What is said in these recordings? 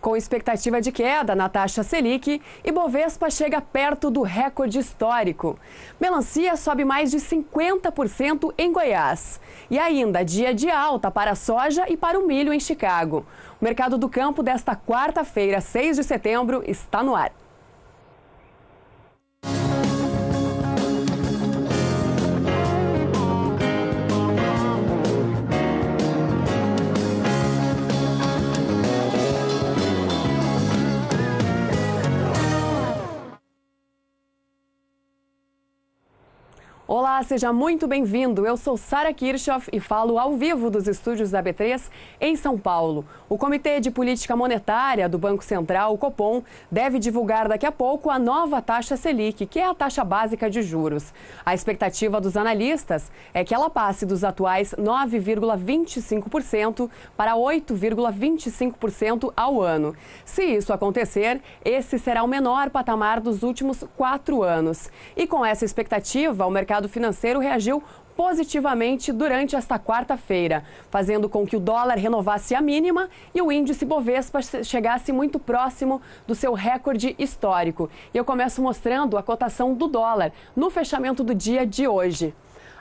Com expectativa de queda na taxa Selic, Ibovespa chega perto do recorde histórico. Melancia sobe mais de 50% em Goiás. E ainda dia de alta para a soja e para o milho em Chicago. O mercado do campo desta quarta-feira, 6 de setembro, está no ar. Olá, seja muito bem-vindo. Eu sou Sara Kirchhoff e falo ao vivo dos estúdios da B3 em São Paulo. O Comitê de Política Monetária do Banco Central, o Copom, deve divulgar daqui a pouco a nova taxa Selic, que é a taxa básica de juros. A expectativa dos analistas é que ela passe dos atuais 9,25% para 8,25% ao ano. Se isso acontecer, esse será o menor patamar dos últimos 4 anos. E com essa expectativa, o mercado financeiro reagiu positivamente durante esta quarta-feira, fazendo com que o dólar renovasse a mínima e o índice Bovespa chegasse muito próximo do seu recorde histórico. E eu começo mostrando a cotação do dólar no fechamento do dia de hoje.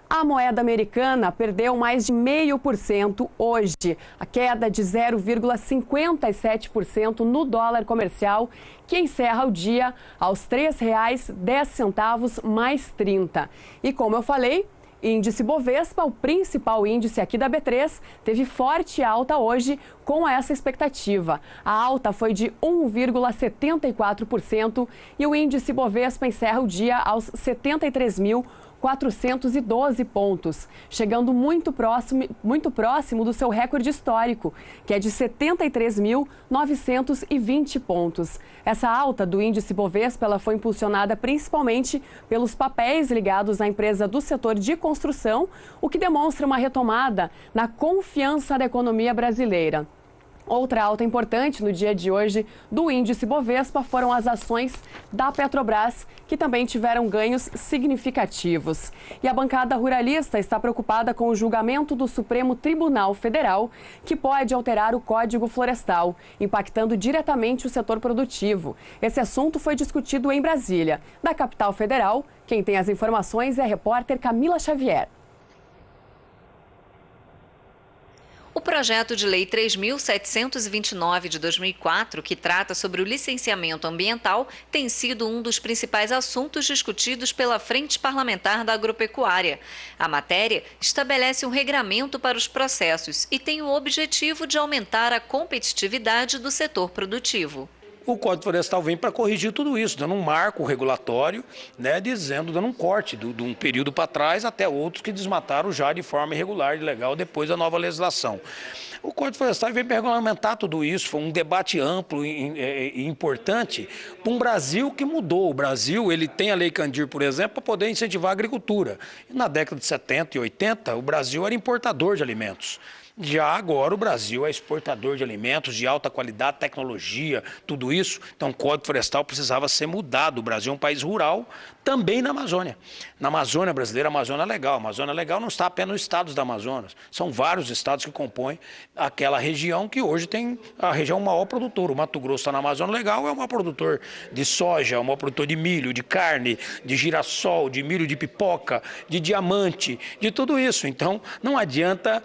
A moeda americana perdeu mais de 0,5% hoje, a queda de 0,57% no dólar comercial, que encerra o dia aos R$ 3,10 mais 30. E como eu falei, índice Bovespa, o principal índice aqui da B3, teve forte alta hoje com essa expectativa. A alta foi de 1,74% e o índice Bovespa encerra o dia aos 73.412 pontos, chegando muito próximo do seu recorde histórico, que é de 73.920 pontos. Essa alta do índice Bovespa ela foi impulsionada principalmente pelos papéis ligados à empresa do setor de construção, o que demonstra uma retomada na confiança da economia brasileira. Outra alta importante no dia de hoje do índice Bovespa foram as ações da Petrobras, que também tiveram ganhos significativos. E a bancada ruralista está preocupada com o julgamento do Supremo Tribunal Federal, que pode alterar o Código Florestal, impactando diretamente o setor produtivo. Esse assunto foi discutido em Brasília. Da capital federal, quem tem as informações é a repórter Camila Xavier. O projeto de lei 3.729 de 2004, que trata sobre o licenciamento ambiental, tem sido um dos principais assuntos discutidos pela Frente Parlamentar da Agropecuária. A matéria estabelece um regramento para os processos e tem o objetivo de aumentar a competitividade do setor produtivo. O Código Florestal vem para corrigir tudo isso, dando um marco regulatório, dando um corte de um período para trás até outros que desmataram já de forma irregular e ilegal depois da nova legislação. O Código Florestal vem para regulamentar tudo isso, foi um debate amplo e importante para um Brasil que mudou. O Brasil ele tem a Lei Candir, por exemplo, para poder incentivar a agricultura. E na década de 70 e 80, o Brasil era importador de alimentos. Já agora o Brasil é exportador de alimentos de alta qualidade, tecnologia, tudo isso. Então o Código Florestal precisava ser mudado. O Brasil é um país rural, também na Amazônia. Na Amazônia brasileira, a Amazônia é legal. A Amazônia legal não está apenas nos estados da Amazonas. São vários estados que compõem aquela região que hoje tem a região maior produtora. O Mato Grosso está na Amazônia legal, é o maior produtor de soja, é o maior produtor de milho, de carne, de girassol, de milho de pipoca, de diamante, de tudo isso. Então não adianta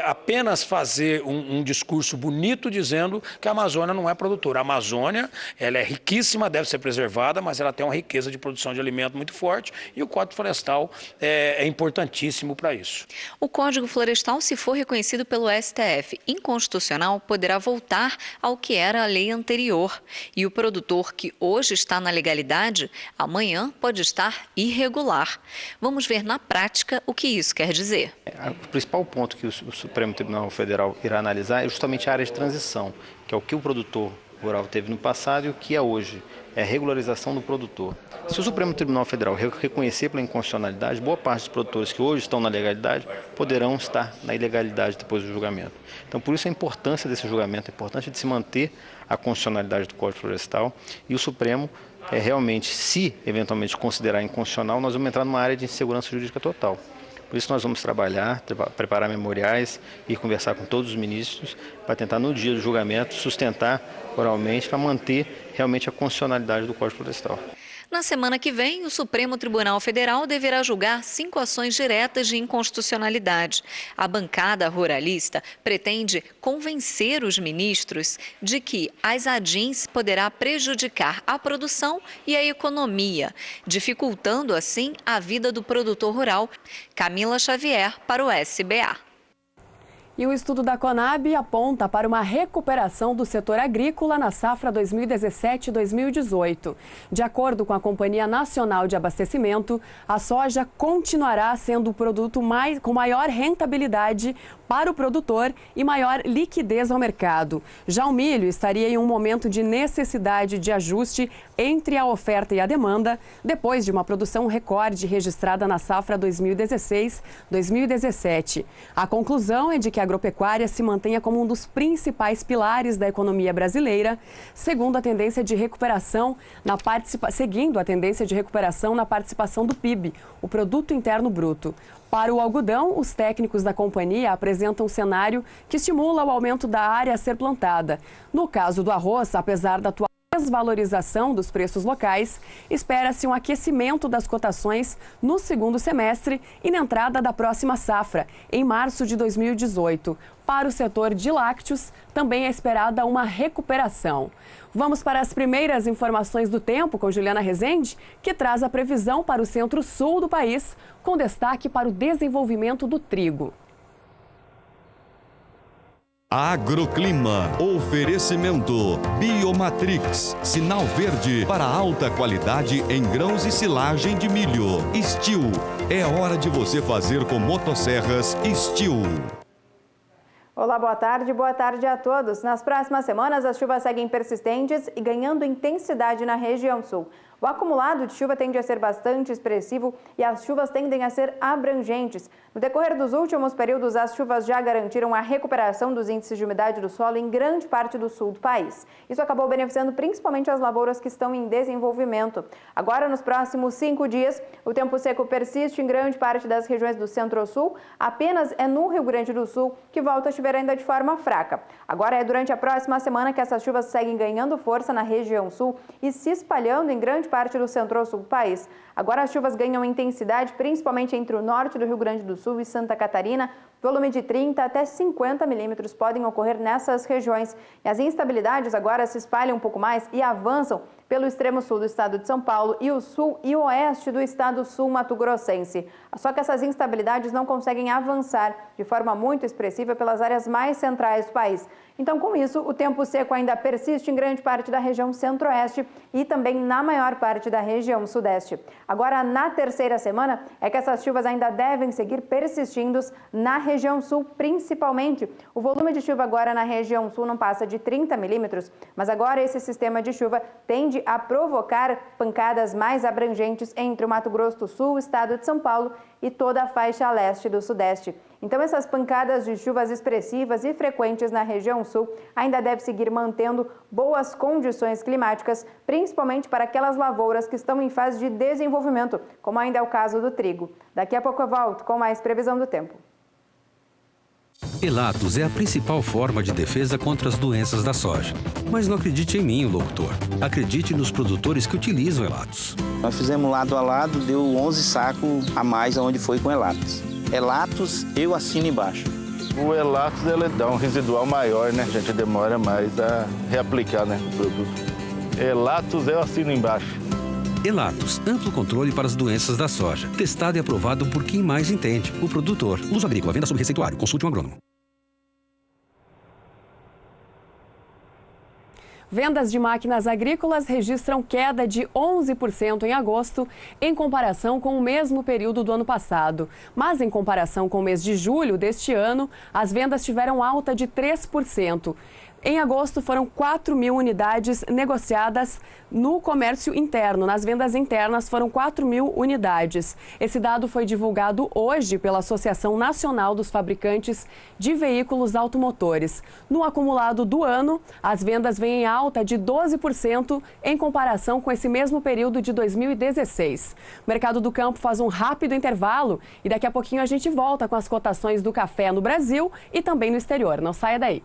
apenas fazer um discurso bonito dizendo que a Amazônia não é produtora. A Amazônia ela é riquíssima, deve ser preservada, mas ela tem uma riqueza de produção de alimento muito forte e o Código Florestal é importantíssimo para isso. O Código Florestal, se for reconhecido pelo STF inconstitucional, poderá voltar ao que era a lei anterior. E o produtor que hoje está na legalidade, amanhã pode estar irregular. Vamos ver na prática o que isso quer dizer. O principal ponto que o Supremo Tribunal Federal irá analisar é justamente a área de transição, que é o que o produtor rural teve no passado e o que é hoje, é a regularização do produtor. Se o Supremo Tribunal Federal reconhecer pela inconstitucionalidade, boa parte dos produtores que hoje estão na legalidade poderão estar na ilegalidade depois do julgamento. Então, por isso a importância desse julgamento, a importância de se manter a constitucionalidade do Código Florestal e o Supremo realmente, se eventualmente considerar inconstitucional, nós vamos entrar numa área de insegurança jurídica total. Por isso nós vamos trabalhar, preparar memoriais e conversar com todos os ministros para tentar, no dia do julgamento, sustentar oralmente para manter realmente a constitucionalidade do Código Florestal. Na semana que vem, o Supremo Tribunal Federal deverá julgar 5 ações diretas de inconstitucionalidade. A bancada ruralista pretende convencer os ministros de que as ADINs poderá prejudicar a produção e a economia, dificultando assim a vida do produtor rural. Camila Xavier para o SBA. E o estudo da Conab aponta para uma recuperação do setor agrícola na safra 2017-2018. De acordo com a Companhia Nacional de Abastecimento, a soja continuará sendo o produto com maior rentabilidade para o produtor e maior liquidez ao mercado. Já o milho estaria em um momento de necessidade de ajuste entre a oferta e a demanda, depois de uma produção recorde registrada na safra 2016-2017. A conclusão é de que a agropecuária se mantenha como um dos principais pilares da economia brasileira, seguindo a tendência de recuperação na participação do PIB, o Produto Interno Bruto. Para o algodão, os técnicos da companhia apresentam um cenário que estimula o aumento da área a ser plantada. No caso do arroz, apesar da atual desvalorização dos preços locais, espera-se um aquecimento das cotações no segundo semestre e na entrada da próxima safra, em março de 2018. Para o setor de lácteos, também é esperada uma recuperação. Vamos para as primeiras informações do tempo com Juliana Rezende, que traz a previsão para o centro-sul do país, com destaque para o desenvolvimento do trigo. Agroclima, oferecimento Biomatrix, sinal verde para alta qualidade em grãos e silagem de milho. Steel, é hora de você fazer com motosserras Steel. Olá, boa tarde a todos. Nas próximas semanas, as chuvas seguem persistentes e ganhando intensidade na região sul. O acumulado de chuva tende a ser bastante expressivo e as chuvas tendem a ser abrangentes. No decorrer dos últimos períodos, as chuvas já garantiram a recuperação dos índices de umidade do solo em grande parte do sul do país. Isso acabou beneficiando principalmente as lavouras que estão em desenvolvimento. Agora, nos próximos 5 dias, o tempo seco persiste em grande parte das regiões do centro-sul. Apenas é no Rio Grande do Sul que volta a chover ainda de forma fraca. Agora é durante a próxima semana que essas chuvas seguem ganhando força na região sul e se espalhando em grande parte do centro-sul do país. Agora as chuvas ganham intensidade principalmente entre o norte do Rio Grande do Sul e Santa Catarina. Volume de 30 até 50 milímetros podem ocorrer nessas regiões. E as instabilidades agora se espalham um pouco mais e avançam pelo extremo sul do estado de São Paulo e o sul e oeste do estado sul-mato-grossense. Só que essas instabilidades não conseguem avançar de forma muito expressiva pelas áreas mais centrais do país. Então, com isso, o tempo seco ainda persiste em grande parte da região centro-oeste e também na maior parte da região sudeste. Agora, na terceira semana, é que essas chuvas ainda devem seguir persistindo na região sul, principalmente. O volume de chuva agora na região sul não passa de 30 milímetros, mas agora esse sistema de chuva tende a provocar pancadas mais abrangentes entre o Mato Grosso do Sul, o estado de São Paulo e toda a faixa leste do sudeste. Então, essas pancadas de chuvas expressivas e frequentes na região sul ainda devem seguir mantendo boas condições climáticas, principalmente para aquelas lavouras que estão em fase de desenvolvimento, como ainda é o caso do trigo. Daqui a pouco eu volto com mais previsão do tempo. Elatos é a principal forma de defesa contra as doenças da soja. Mas não acredite em mim, locutor. Acredite nos produtores que utilizam Elatos. Nós fizemos lado a lado, deu 11 sacos a mais aonde foi com Elatos. Elatos, eu assino embaixo. O Elatos, ele dá um residual maior, né? A gente demora mais a reaplicar, né, o produto. Elatos, eu assino embaixo. Elatos, amplo controle para as doenças da soja. Testado e aprovado por quem mais entende, o produtor. Uso agrícola, venda sob receituário. Consulte um agrônomo. Vendas de máquinas agrícolas registram queda de 11% em agosto, em comparação com o mesmo período do ano passado. Mas, em comparação com o mês de julho deste ano, as vendas tiveram alta de 3%. Em agosto, foram 4.000 unidades negociadas no comércio interno. Nas vendas internas, foram 4.000 unidades. Esse dado foi divulgado hoje pela Associação Nacional dos Fabricantes de Veículos Automotores. No acumulado do ano, as vendas vêm em alta de 12% em comparação com esse mesmo período de 2016. O Mercado do Campo faz um rápido intervalo e daqui a pouquinho a gente volta com as cotações do café no Brasil e também no exterior. Não saia daí.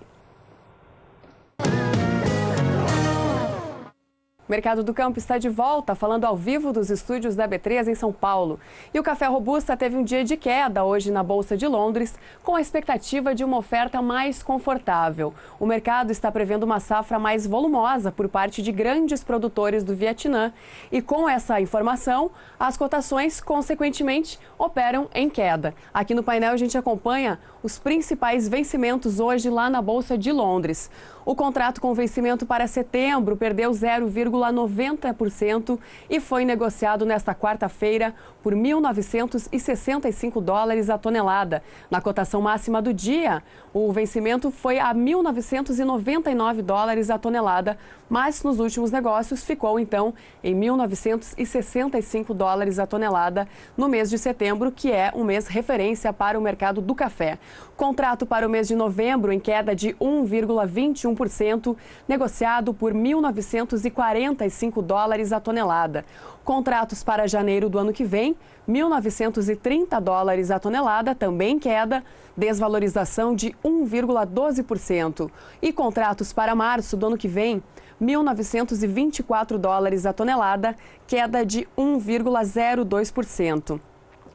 O Mercado do Campo está de volta, falando ao vivo dos estúdios da B3 em São Paulo. E o café robusta teve um dia de queda hoje na Bolsa de Londres, com a expectativa de uma oferta mais confortável. O mercado está prevendo uma safra mais volumosa por parte de grandes produtores do Vietnã. E com essa informação, as cotações, consequentemente, operam em queda. Aqui no painel a gente acompanha os principais vencimentos hoje lá na Bolsa de Londres. O contrato com vencimento para setembro perdeu 0,90% e foi negociado nesta quarta-feira por $1.965 a tonelada. Na cotação máxima do dia, o vencimento foi a $1.999 a tonelada, mas nos últimos negócios ficou então em $1.965 a tonelada no mês de setembro, que é um mês referência para o mercado do café. Contrato para o mês de novembro em queda de 1,21%, negociado por $1.945 a tonelada. Contratos para janeiro do ano que vem, $1.930 a tonelada, também queda, desvalorização de 1,12%. E contratos para março do ano que vem, $1.924 a tonelada, queda de 1,02%.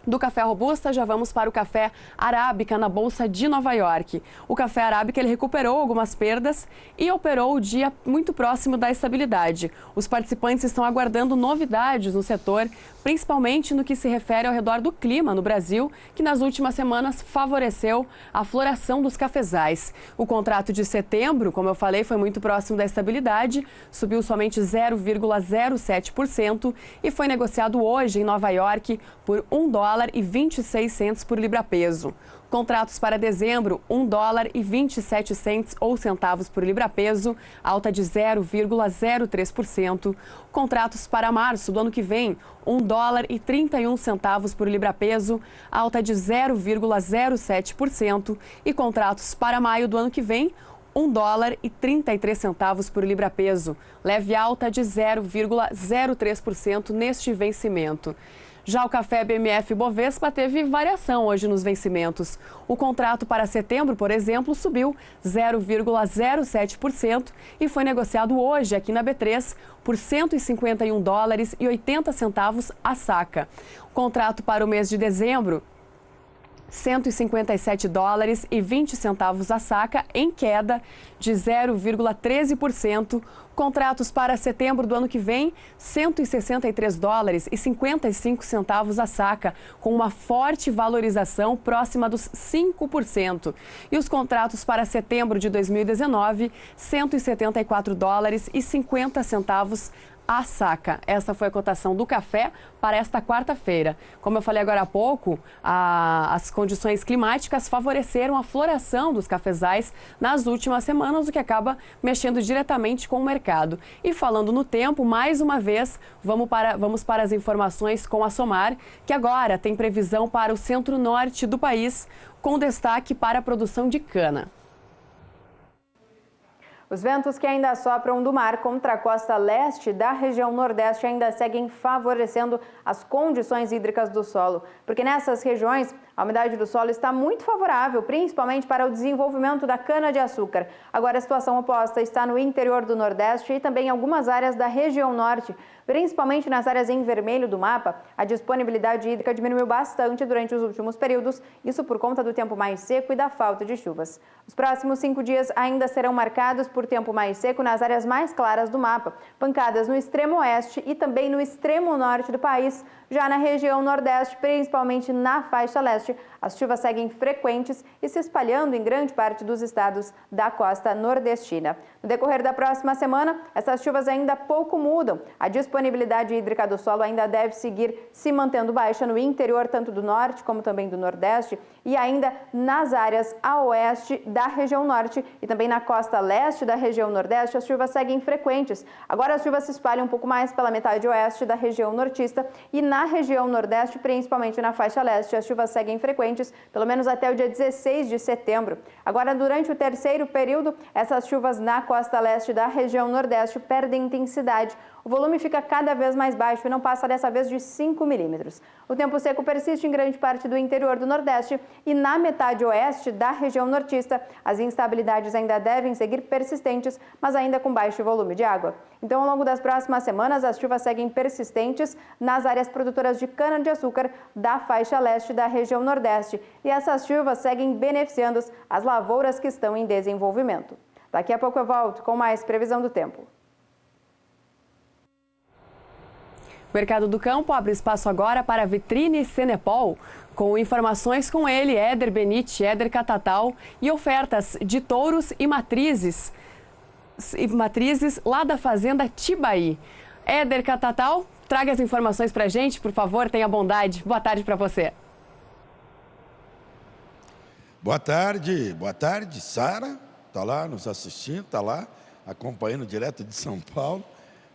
Do café robusta, já vamos para o café arábica na Bolsa de Nova York. O café arábica ele recuperou algumas perdas e operou o dia muito próximo da estabilidade. Os participantes estão aguardando novidades no setor, principalmente no que se refere ao redor do clima no Brasil, que nas últimas semanas favoreceu a floração dos cafezais. O contrato de setembro, como eu falei, foi muito próximo da estabilidade, subiu somente 0,07% e foi negociado hoje em Nova York por $1,26 por libra-peso. Contratos para dezembro, $1,27 ou centavos por libra-peso, alta de 0,03%. Contratos para março do ano que vem, $1,31 por libra-peso, alta de 0,07%. E contratos para maio do ano que vem, $1,33 por libra-peso, leve alta de 0,03% neste vencimento. Já o café BMF Bovespa teve variação hoje nos vencimentos. O contrato para setembro, por exemplo, subiu 0,07% e foi negociado hoje aqui na B3 por $151,80 a saca. O contrato para o mês de dezembro, $157,20 a saca, em queda de 0,13%. Contratos para setembro do ano que vem, $163,55 a saca, com uma forte valorização próxima dos 5%. E os contratos para setembro de 2019, $174,50 a saca. Essa foi a cotação do café para esta quarta-feira. Como eu falei agora há pouco, as condições climáticas favoreceram a floração dos cafezais nas últimas semanas, o que acaba mexendo diretamente com o mercado. E falando no tempo, mais uma vez, vamos para as informações com a SOMAR, que agora tem previsão para o centro-norte do país, com destaque para a produção de cana. Os ventos que ainda sopram do mar contra a costa leste da região nordeste ainda seguem favorecendo as condições hídricas do solo, porque nessas regiões a umidade do solo está muito favorável, principalmente para o desenvolvimento da cana-de-açúcar. Agora a situação oposta está no interior do Nordeste e também em algumas áreas da região norte, principalmente nas áreas em vermelho do mapa. A disponibilidade hídrica diminuiu bastante durante os últimos períodos, isso por conta do tempo mais seco e da falta de chuvas. Os próximos 5 dias ainda serão marcados por tempo mais seco nas áreas mais claras do mapa, pancadas no extremo oeste e também no extremo norte do país. Já na região nordeste, principalmente na faixa leste, as chuvas seguem frequentes e se espalhando em grande parte dos estados da costa nordestina. No decorrer da próxima semana, essas chuvas ainda pouco mudam. A disponibilidade hídrica do solo ainda deve seguir se mantendo baixa no interior, tanto do norte como também do nordeste, e ainda nas áreas a oeste da região norte e também na costa leste da região nordeste, as chuvas seguem frequentes. Agora as chuvas se espalham um pouco mais pela metade oeste da região nortista e na região nordeste, principalmente na faixa leste, as chuvas seguem frequentes, pelo menos até o dia 16 de setembro. Agora, durante o terceiro período, essas chuvas na costa leste da região nordeste perdem intensidade. O volume fica cada vez mais baixo e não passa dessa vez de 5 milímetros. O tempo seco persiste em grande parte do interior do Nordeste e na metade oeste da região nortista. As instabilidades ainda devem seguir persistentes, mas ainda com baixo volume de água. Então, ao longo das próximas semanas, as chuvas seguem persistentes nas áreas produtoras de cana-de-açúcar da faixa leste da região Nordeste. E essas chuvas seguem beneficiando as lavouras que estão em desenvolvimento. Daqui a pouco eu volto com mais previsão do tempo. O Mercado do Campo abre espaço agora para a Vitrine Senepol, com informações com ele, Éder Benite, Éder Catatal, e ofertas de touros e matrizes lá da Fazenda Tibaí. Éder Catatal, traga as informações para a gente, por favor, tenha bondade. Boa tarde para você. Boa tarde, Sara, está lá nos assistindo, está lá acompanhando direto de São Paulo.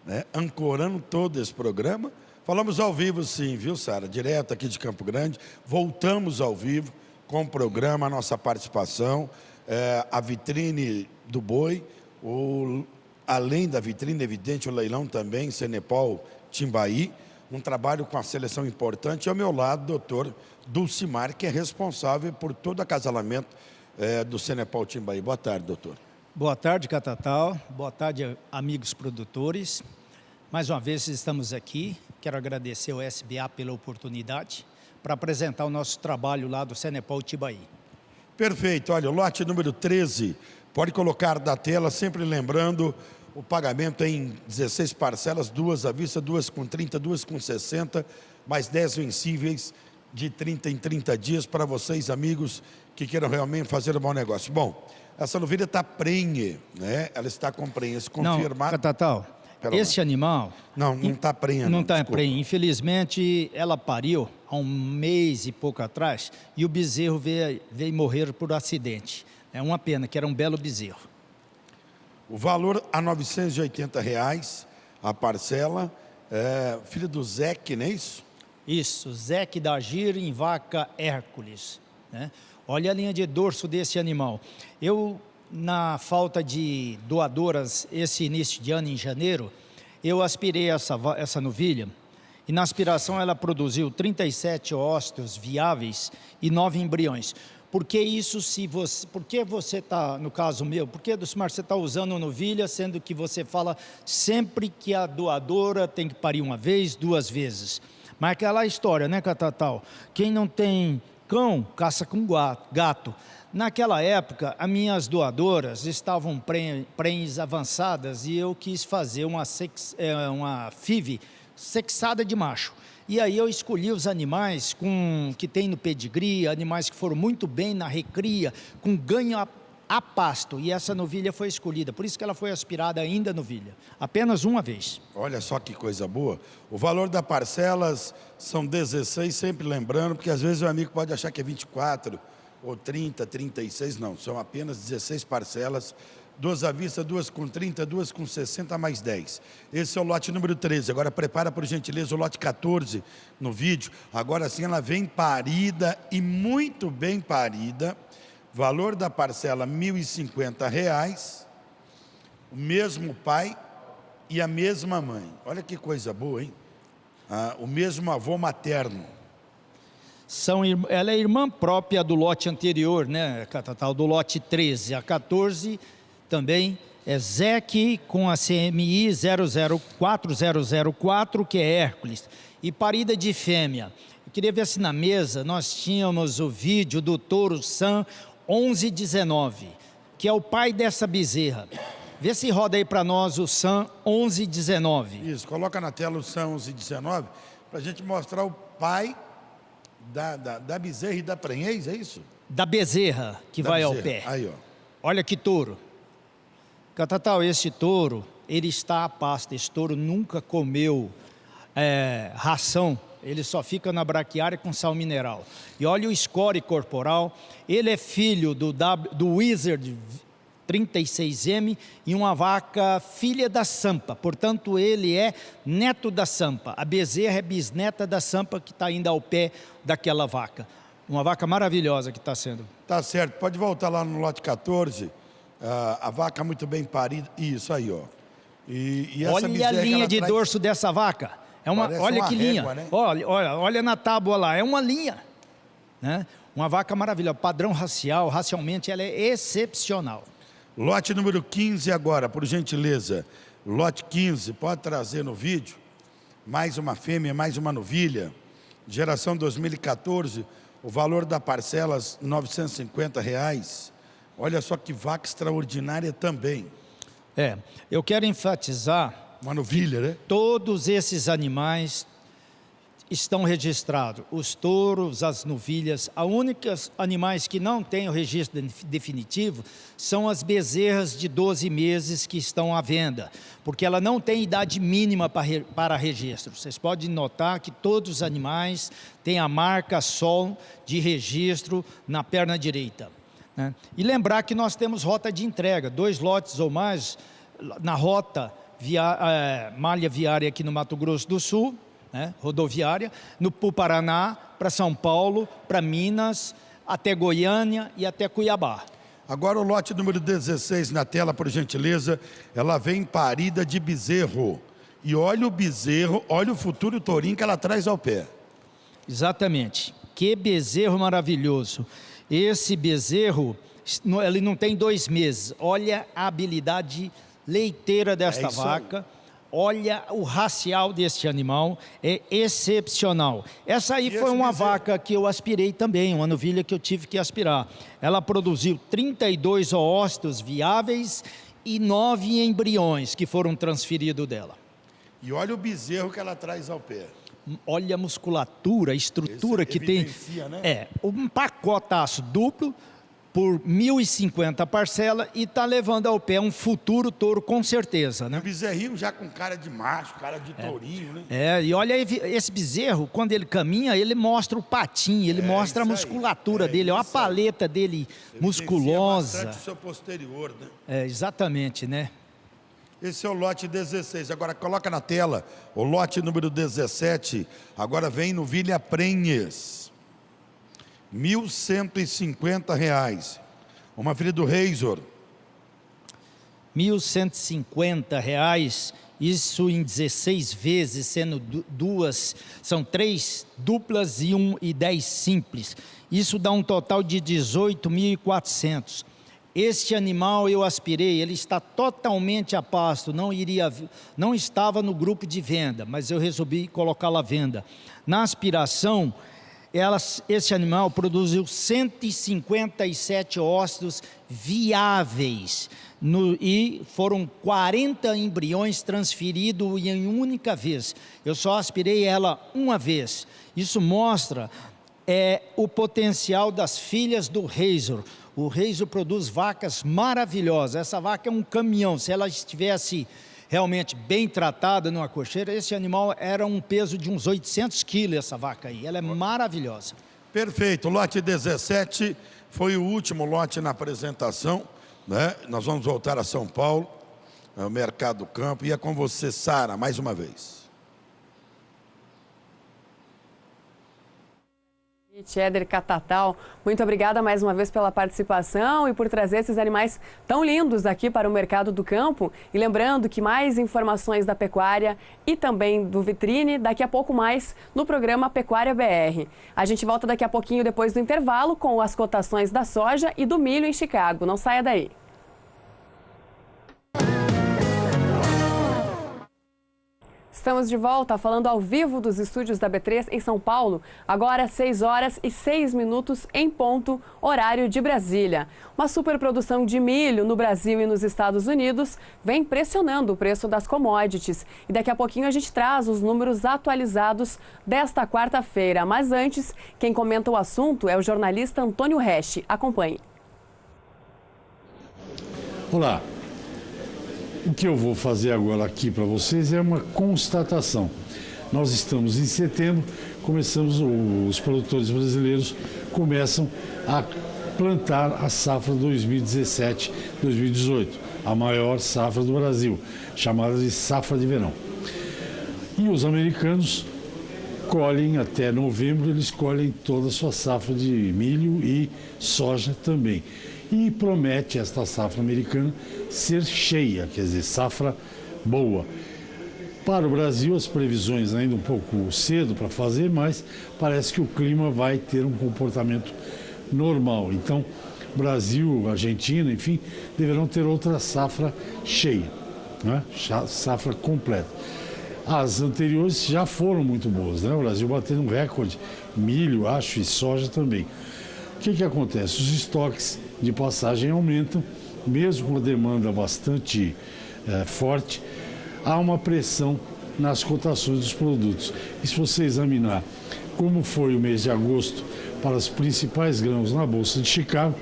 Né, ancorando todo esse programa. Falamos ao vivo sim, viu, Sara? Direto aqui de Campo Grande. Voltamos ao vivo com o programa, a nossa participação, a vitrine do boi, além da vitrine, evidente, o leilão também, Senepol Tibaí, um trabalho com a seleção importante. E ao meu lado, o doutor Dulcimar, que é responsável por todo o acasalamento do Senepol Tibaí. Boa tarde, doutor. Boa tarde, Catatal. Boa tarde, amigos produtores. Mais uma vez estamos aqui. Quero agradecer ao SBA pela oportunidade para apresentar o nosso trabalho lá do Senepol Tibaí. Perfeito. Olha, o lote número 13, pode colocar da tela, sempre lembrando, o pagamento em 16 parcelas, 2 à vista, 2 com 30, 2 com 60, mais 10 vencíveis de 30 em 30 dias para vocês, amigos, que queiram realmente fazer um bom negócio. Bom, essa novilha está prenhe, né? Ela está com prenhe, se confirmar... Não, Catatal, esse animal... Não está prenhe. Não está prenhe. Infelizmente, ela pariu há um mês e pouco atrás e o bezerro veio morrer por acidente. É uma pena, que era um belo bezerro. O valor a R$ 980 a parcela, filho do Zeque, não é isso? Isso, Zeque da Gir em vaca Hércules, né? Olha a linha de dorso desse animal. Eu, na falta de doadoras esse início de ano, em janeiro, eu aspirei essa novilha e na aspiração ela produziu 37 ósteos viáveis e 9 embriões. Por que isso, por que você está, no caso meu, por que, Dulcimar, você está usando novilha, sendo que você fala sempre que a doadora tem que parir uma vez, 2 vezes? Mas aquela história, né, Catatal? Quem não tem cão, caça com gato. Naquela época, as minhas doadoras estavam prenhes avançadas e eu quis fazer uma FIV sexada de macho. E aí eu escolhi os animais que tem no pedigree, animais que foram muito bem na recria, com ganho a pasto. E essa novilha foi escolhida, por isso que ela foi aspirada ainda novilha, apenas uma vez. Olha só que coisa boa. O valor das parcelas são 16, sempre lembrando, porque às vezes o amigo pode achar que é 24 ou 30, 36, não. São apenas 16 parcelas, 2 à vista, 2 com 30, 2 com 60, mais 10. Esse é o lote número 13. Agora prepara, por gentileza, o lote 14 no vídeo. Agora sim ela vem parida e muito bem parida. Valor da parcela R$ 1.050, o mesmo pai e a mesma mãe. Olha que coisa boa, hein? O mesmo avô materno. Ela é irmã própria do lote anterior, né, Catatal, do lote 13. A 14 também é Zeque com a CMI 004004, que é Hércules, e parida de fêmea. Eu queria ver se na mesa nós tínhamos o vídeo do touro Sam 1119, que é o pai dessa bezerra. Vê se roda aí para nós o Sam 1119. Isso, coloca na tela o Sam 1119, para a gente mostrar o pai Da bezerra e da prenhez, é isso? Da bezerra, que vai ao pé. Aí, ó. Olha que touro. Catatal, esse touro, ele está a pasto. Esse touro nunca comeu ração. Ele só fica na braquiária com sal mineral. E olha o score corporal. Ele é filho do Wizard 36M e uma vaca filha da Sampa. Portanto, ele é neto da Sampa. A bezerra é bisneta da Sampa, que está indo ao pé daquela vaca. Uma vaca maravilhosa que está sendo. Tá certo. Pode voltar lá no lote 14. A vaca muito bem parida. Isso aí, ó. E essa olha a linha de dorso dessa vaca. Olha que linha. Régua, né? Olha na tábua lá. É uma linha. Né? Uma vaca maravilhosa. Padrão racialmente, ela é excepcional. Lote número 15 agora, por gentileza. Lote 15, pode trazer no vídeo. Mais uma fêmea, mais uma novilha. Geração 2014. O valor da parcela, R$ 950. Olha só que vaca extraordinária também. Eu quero enfatizar... Uma novilha, né? Todos esses animais estão registrados. Os touros, as novilhas. Os únicos animais que não têm o registro definitivo são as bezerras de 12 meses que estão à venda. Porque ela não tem idade mínima para registro. Vocês podem notar que todos os animais têm a marca Sol de registro na perna direita. Né? E lembrar que nós temos rota de entrega, 2 lotes ou mais na rota malha viária aqui no Mato Grosso do Sul, né? Rodoviária, para o Paraná, para São Paulo, para Minas, até Goiânia e até Cuiabá. Agora o lote número 16 na tela, por gentileza. Ela vem parida de bezerro. E olha o bezerro, olha o futuro tourinho que ela traz ao pé. Exatamente. Que bezerro maravilhoso. Esse bezerro, ele não tem 2 meses. Olha a habilidade leiteira desta vaca. Olha o racial deste animal, é excepcional. Essa aí foi uma vaca que eu aspirei também, uma novilha que eu tive que aspirar. Ela produziu 32 oócitos viáveis e 9 embriões que foram transferidos dela. E olha o bezerro que ela traz ao pé. Olha a musculatura, a estrutura que tem. Né? Um pacotaço duplo por 1.050 parcela e está levando ao pé um futuro touro com certeza, né? Um bezerrinho já com cara de macho, cara de tourinho, né? E olha esse bezerro, quando ele caminha, ele mostra o patinho, ele mostra a musculatura dele, olha a paleta dele musculosa. Bastante o seu posterior, né? Exatamente, né? Esse é o lote 16. Agora coloca na tela o lote número 17. Agora vem novilha prenhez. R$ 1.150. Uma filha do Razor. R$ 1.150, isso em 16 vezes, sendo 2, são 3 duplas e 10 simples. Isso dá um total de 18.400. Este animal eu aspirei, ele está totalmente a pasto, não estava no grupo de venda, mas eu resolvi colocá-lo à venda. Na aspiração, esse animal produziu 157 ócitos viáveis e foram 40 embriões transferidos em única vez. Eu só aspirei ela uma vez. Isso mostra o potencial das filhas do Razor. O Razor produz vacas maravilhosas. Essa vaca é um caminhão. Se ela estivesse realmente bem tratada numa cocheira, esse animal era um peso de uns 800 quilos, essa vaca aí. Ela é maravilhosa. Perfeito. O lote 17 foi o último lote na apresentação, né? Nós vamos voltar a São Paulo, ao Mercado do Campo. E é com você, Sara, mais uma vez. Éder Catatal, muito obrigada mais uma vez pela participação e por trazer esses animais tão lindos aqui para o Mercado do Campo. E lembrando que mais informações da pecuária e também do Vitrine, daqui a pouco mais no programa Pecuária BR. A gente volta daqui a pouquinho depois do intervalo com as cotações da soja e do milho em Chicago. Não saia daí. Estamos de volta falando ao vivo dos estúdios da B3 em São Paulo. Agora 6 horas e 6 minutos em ponto, horário de Brasília. Uma superprodução de milho no Brasil e nos Estados Unidos vem pressionando o preço das commodities. E daqui a pouquinho a gente traz os números atualizados desta quarta-feira. Mas antes, quem comenta o assunto é o jornalista Antônio Resch. Acompanhe. Olá. O que eu vou fazer agora aqui para vocês é uma constatação. Nós estamos em setembro, os produtores brasileiros começam a plantar a safra 2017-2018, a maior safra do Brasil, chamada de safra de verão. E os americanos colhem até novembro, eles colhem toda a sua safra de milho e soja também. E promete esta safra americana ser cheia, quer dizer, safra boa. Para o Brasil, as previsões ainda um pouco cedo para fazer, mas parece que o clima vai ter um comportamento normal. Então, Brasil, Argentina, enfim, deverão ter outra safra cheia, né? Safra completa. As anteriores já foram muito boas, né? O Brasil batendo um recorde, milho, acho, e soja também. O que acontece? Os estoques de passagem aumentam, mesmo com a demanda bastante forte, há uma pressão nas cotações dos produtos. E se você examinar como foi o mês de agosto para os principais grãos na Bolsa de Chicago,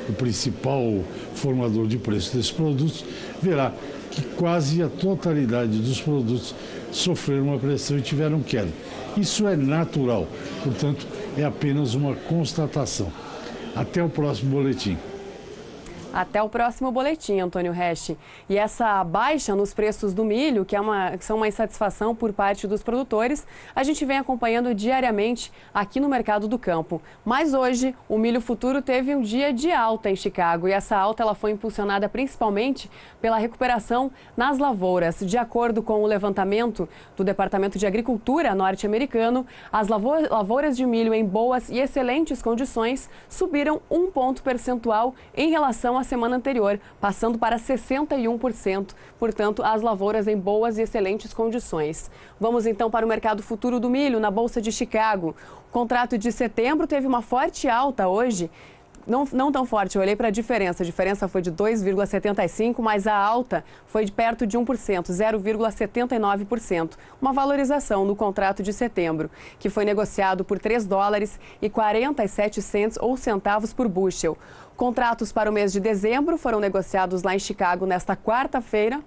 o principal formador de preço desses produtos, verá que quase a totalidade dos produtos sofreram uma pressão e tiveram queda. Isso é natural, portanto, é apenas uma constatação. Até o próximo boletim. Até o próximo boletim, Antônio Resch. E essa baixa nos preços do milho, que são uma insatisfação por parte dos produtores, a gente vem acompanhando diariamente aqui no mercado do campo. Mas hoje, o milho futuro teve um dia de alta em Chicago e essa alta ela foi impulsionada principalmente pela recuperação nas lavouras. De acordo com o levantamento do Departamento de Agricultura norte-americano, as lavouras de milho em boas e excelentes condições subiram 1 ponto percentual em relação à semana anterior, passando para 61%. Portanto, as lavouras em boas e excelentes condições. Vamos então para o mercado futuro do milho na Bolsa de Chicago. O contrato de setembro teve uma forte alta hoje. Não tão forte, eu olhei para a diferença foi de 2,75%, mas a alta foi de perto de 1%, 0,79%. Uma valorização no contrato de setembro, que foi negociado por $3,47 ou centavos por bushel. Contratos para o mês de dezembro foram negociados lá em Chicago nesta quarta-feira.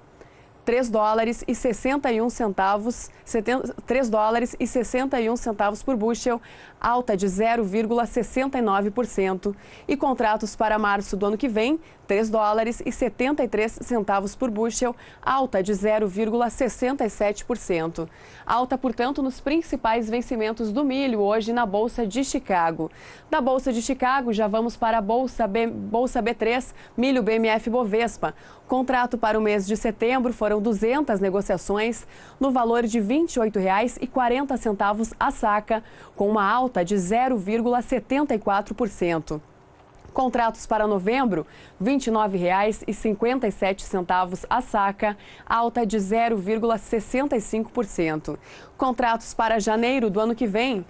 $3,61 por bushel, alta de 0,69%. E contratos para março do ano que vem, $3,73 por bushel, alta de 0,67%. Alta, portanto, nos principais vencimentos do milho hoje na Bolsa de Chicago. Da Bolsa de Chicago, já vamos para a Bolsa B3, milho BMF Bovespa. Contrato para o mês de setembro foram 200 negociações no valor de R$ 28,40 a saca, com uma alta de 0,74%. Contratos para novembro, R$ 29,57 a saca, alta de 0,65%. Contratos para janeiro do ano que vem,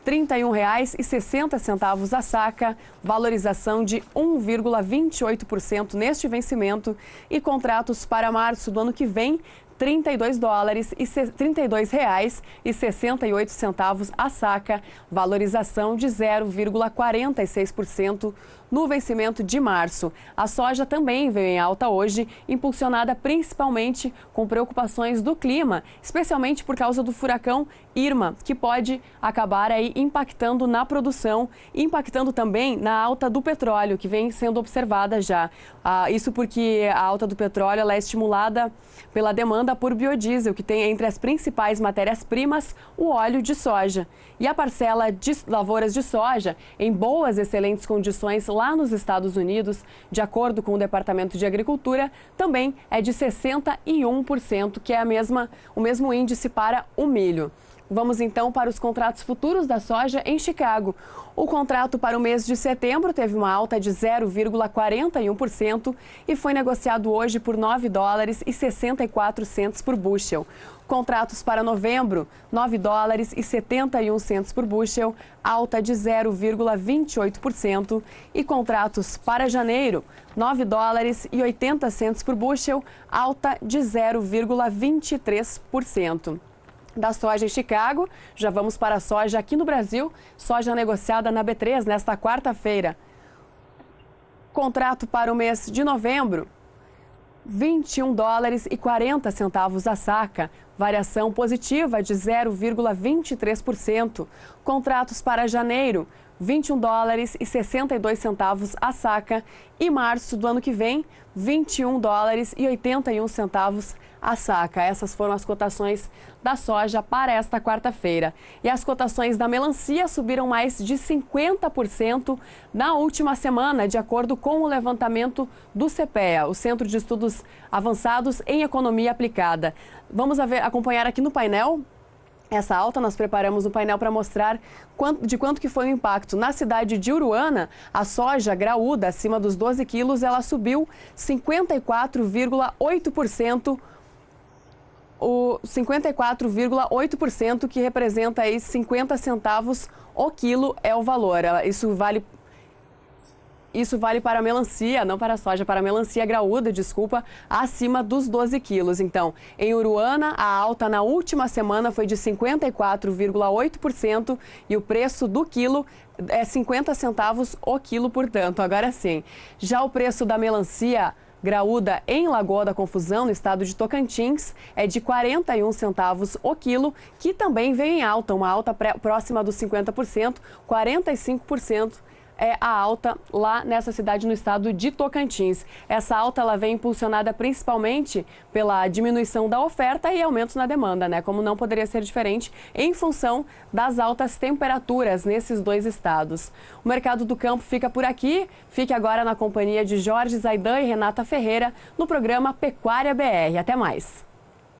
R$ 31,60 a saca, valorização de 1,28% neste vencimento. E contratos para março do ano que vem, R$ 32,68 a saca, valorização de 0,46% no vencimento de março. A soja também veio em alta hoje, impulsionada principalmente com preocupações do clima, especialmente por causa do furacão Irma, que pode acabar aí impactando na produção, impactando também na alta do petróleo, que vem sendo observada já. Isso porque a alta do petróleo ela é estimulada pela demanda por biodiesel, que tem entre as principais matérias-primas o óleo de soja. E a parcela de lavouras de soja em boas, excelentes condições lá nos Estados Unidos, de acordo com o Departamento de Agricultura, também é de 61%, que é o mesmo índice para o milho. Vamos então para os contratos futuros da soja em Chicago. O contrato para o mês de setembro teve uma alta de 0,41% e foi negociado hoje por $9,64 por bushel. Contratos para novembro, $9,71 por bushel, alta de 0,28%. E contratos para janeiro, $9,80 por bushel, alta de 0,23%. Da soja em Chicago, já vamos para a soja aqui no Brasil, soja negociada na B3 nesta quarta-feira. Contrato para o mês de novembro, $21,40 a saca, variação positiva de 0,23%. Contratos para janeiro, $21,62 a saca e março do ano que vem, $21,81 a saca. Essas foram as cotações da soja para esta quarta-feira. E as cotações da melancia subiram mais de 50% na última semana, de acordo com o levantamento do CPEA, o Centro de Estudos Avançados em Economia Aplicada. Vamos acompanhar aqui no painel essa alta. Nós preparamos o painel para mostrar de quanto que foi o impacto. Na cidade de Uruana, a soja graúda acima dos 12 quilos, ela subiu 54,8%. O 54,8%, que representa aí 50 centavos o quilo, é o valor. Isso vale para a melancia, não para a soja, para a melancia graúda, acima dos 12 quilos. Então, em Uruana, a alta na última semana foi de 54,8% e o preço do quilo é 50 centavos o quilo, portanto. Agora sim, já o preço da melancia graúda em Lagoa da Confusão, no estado de Tocantins, é de 41 centavos o quilo, que também veio em alta, uma alta próxima dos 50%, 45% é a alta lá nessa cidade no estado de Tocantins. Essa alta ela vem impulsionada principalmente pela diminuição da oferta e aumentos na demanda, né? Como não poderia ser diferente, em função das altas temperaturas nesses dois estados. O Mercado do Campo fica por aqui. Fique agora na companhia de Jorge Zaidan e Renata Ferreira no programa Pecuária BR. Até mais!